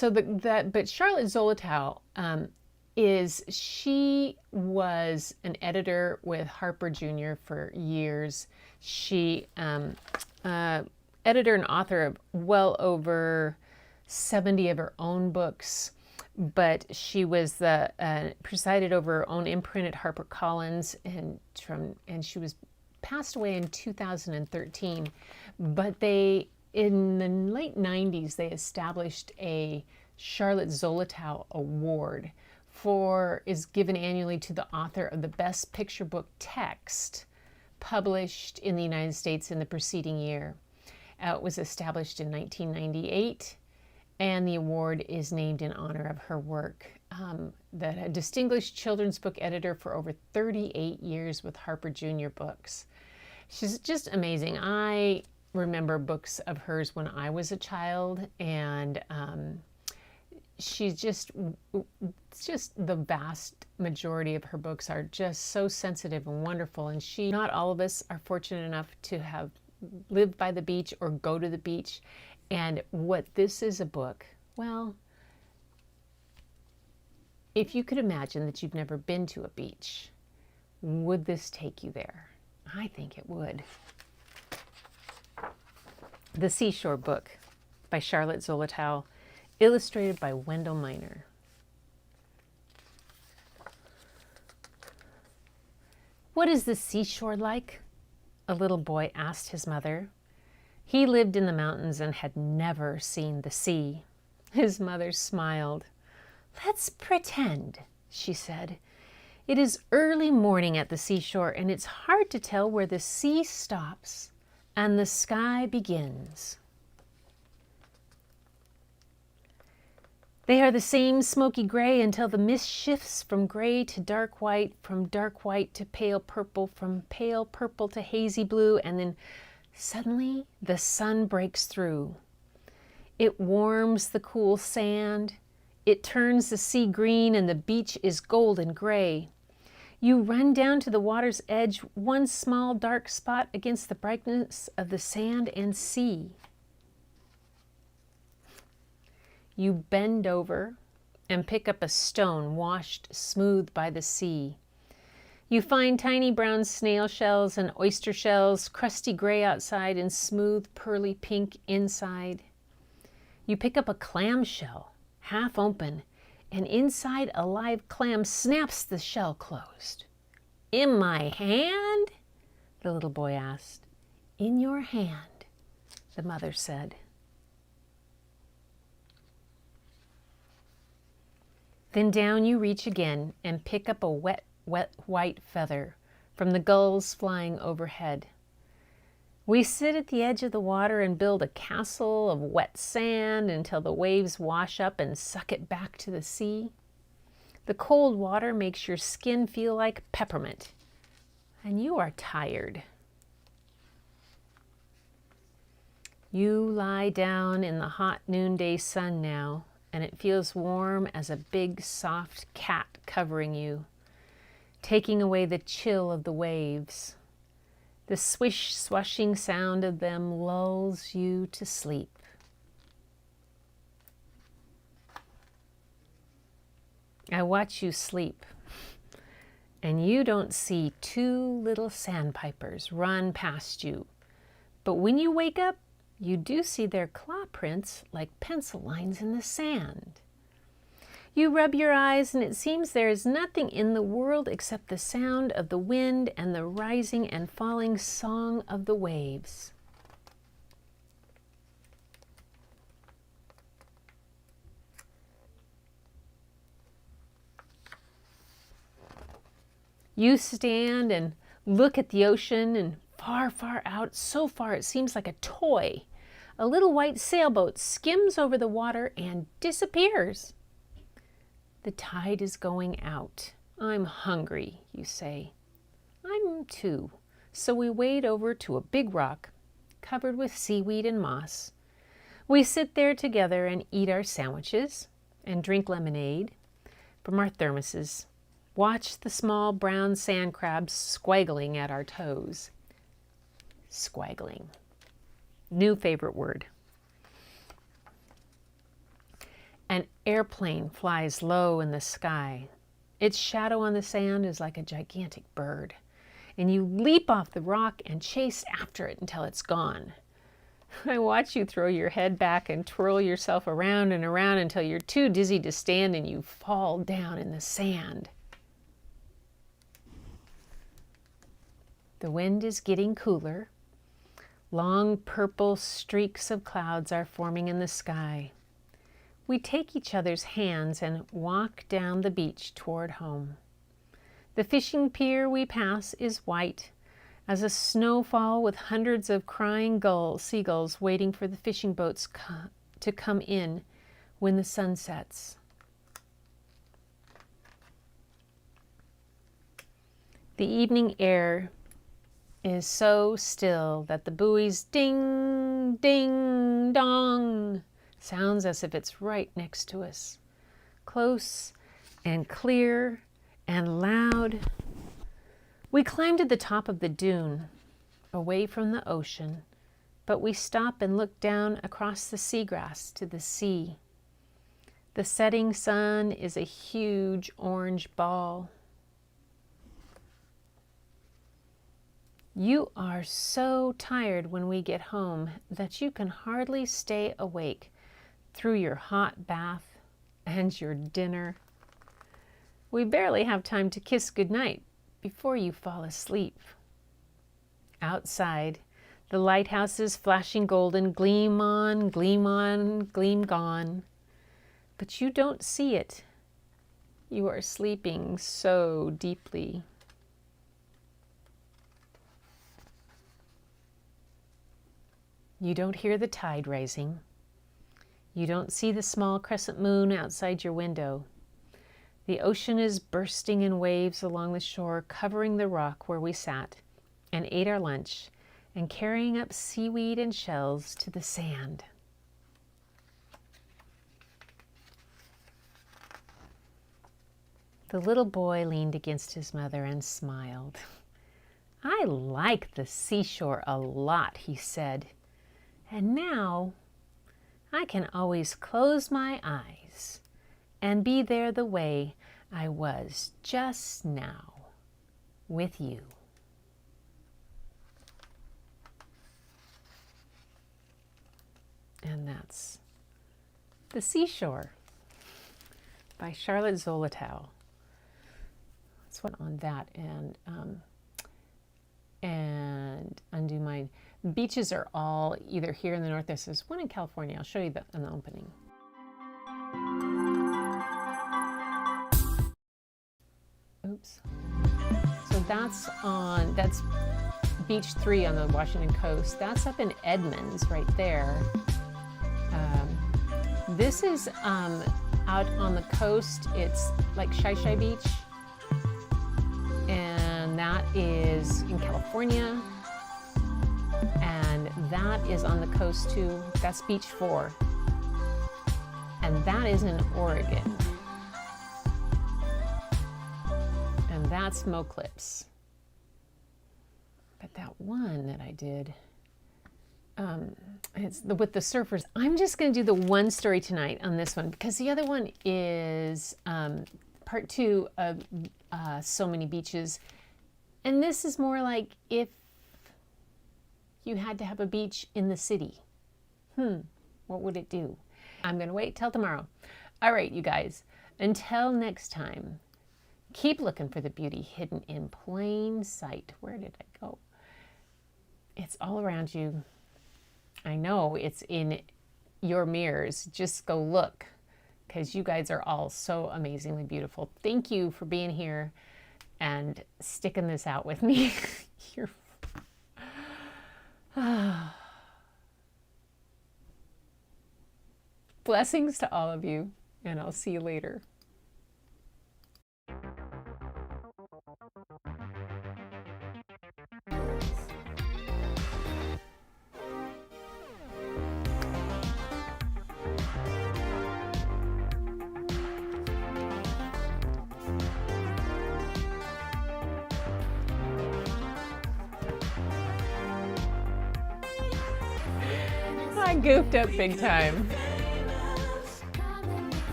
But Charlotte Zolotow she was an editor with Harper Jr. for years. She editor and author of well over 70 of her own books, but she was presided over her own imprint at HarperCollins, and she was passed away in 2013. But in the late 90s, they established a Charlotte Zolotow Award is given annually to the author of the best picture book text published in the United States in the preceding year. It was established in 1998, and the award is named in honor of her work. A distinguished children's book editor for over 38 years with Harper Jr. Books. She's just amazing. I remember books of hers when I was a child, and she's just the vast majority of her books are just so sensitive and wonderful. And not all of us are fortunate enough to have lived by the beach or go to the beach. And what this is a book, well, if you could imagine that you've never been to a beach, would this take you there? I think it would. The Seashore Book by Charlotte Zolotow, illustrated by Wendell Minor. What is the seashore like? A little boy asked his mother. He lived in the mountains and had never seen the sea. His mother smiled. Let's pretend, she said. It is early morning at the seashore, and it's hard to tell where the sea stops and the sky begins. They are the same smoky gray until the mist shifts from gray to dark white, from dark white to pale purple, from pale purple to hazy blue, and then suddenly the sun breaks through. It warms the cool sand. It turns the sea green, and the beach is golden gray. You run down to the water's edge, one small dark spot against the brightness of the sand and sea. You bend over and pick up a stone washed smooth by the sea. You find tiny brown snail shells and oyster shells, crusty gray outside and smooth pearly pink inside. You pick up a clam shell, half open, and inside a live clam snaps the shell closed. In my hand? The little boy asked. In your hand, the mother said. Then down you reach again and pick up a wet white feather from the gulls flying overhead. We sit at the edge of the water and build a castle of wet sand until the waves wash up and suck it back to the sea. The cold water makes your skin feel like peppermint, and you are tired. You lie down in the hot noonday sun now, and it feels warm as a big, soft cat covering you, taking away the chill of the waves. The swish, swashing sound of them lulls you to sleep. I watch you sleep, and you don't see two little sandpipers run past you. But when you wake up, you do see their claw prints like pencil lines in the sand. You rub your eyes, and it seems there is nothing in the world except the sound of the wind and the rising and falling song of the waves. You stand and look at the ocean, and far, far out, so far it seems like a toy. A little white sailboat skims over the water and disappears. The tide is going out. I'm hungry, you say. I'm too. So we wade over to a big rock covered with seaweed and moss. We sit there together and eat our sandwiches and drink lemonade from our thermoses. Watch the small brown sand crabs squaggling at our toes. Squaggling. New favorite word. An airplane flies low in the sky. Its shadow on the sand is like a gigantic bird, and you leap off the rock and chase after it until it's gone. I watch you throw your head back and twirl yourself around and around until you're too dizzy to stand and you fall down in the sand. The wind is getting cooler. Long purple streaks of clouds are forming in the sky. We take each other's hands and walk down the beach toward home. The fishing pier we pass is white as a snowfall with hundreds of crying seagulls waiting for the fishing boats to come in when the sun sets. The evening air is so still that the buoy's ding, ding, dong sounds as if it's right next to us, close and clear and loud. We climb to the top of the dune, away from the ocean, but we stop and look down across the seagrass to the sea. The setting sun is a huge orange ball. You are so tired when we get home that you can hardly stay awake through your hot bath and your dinner. We barely have time to kiss goodnight before you fall asleep. Outside, the lighthouses flashing golden gleam on, gleam gone. But you don't see it. You are sleeping so deeply. You don't hear the tide rising. You don't see the small crescent moon outside your window. The ocean is bursting in waves along the shore, covering the rock where we sat and ate our lunch and carrying up seaweed and shells to the sand. The little boy leaned against his mother and smiled. "I like the seashore a lot," he said. "And now I can always close my eyes and be there the way I was just now with you." And that's The Seashore by Charlotte Zolotow. Let's put on that and undo mine. Beaches are all either here in the Northwest. There's one in California. I'll show you in the opening. Oops. So that's Beach 3 on the Washington coast. That's up in Edmonds right there. This is out on the coast. It's like Shy Beach. And that is in California. And that is on the coast too. That's Beach 4. And that is in Oregon. And that's Smoke Clips. But that one that I did, it's with the surfers. I'm just going to do the one story tonight on this one because the other one is part 2 of So Many Beaches. And this is more like if you had to have a beach in the city. What would it do? I'm going to wait till tomorrow. All right, you guys. Until next time, keep looking for the beauty hidden in plain sight. Where did I go? It's all around you. I know it's in your mirrors. Just go look because you guys are all so amazingly beautiful. Thank you for being here and sticking this out with me. You're blessings to all of you, and I'll see you later. I goofed up big time.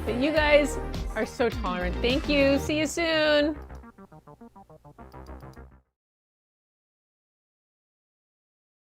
But you guys are so tolerant. Thank you. See you soon.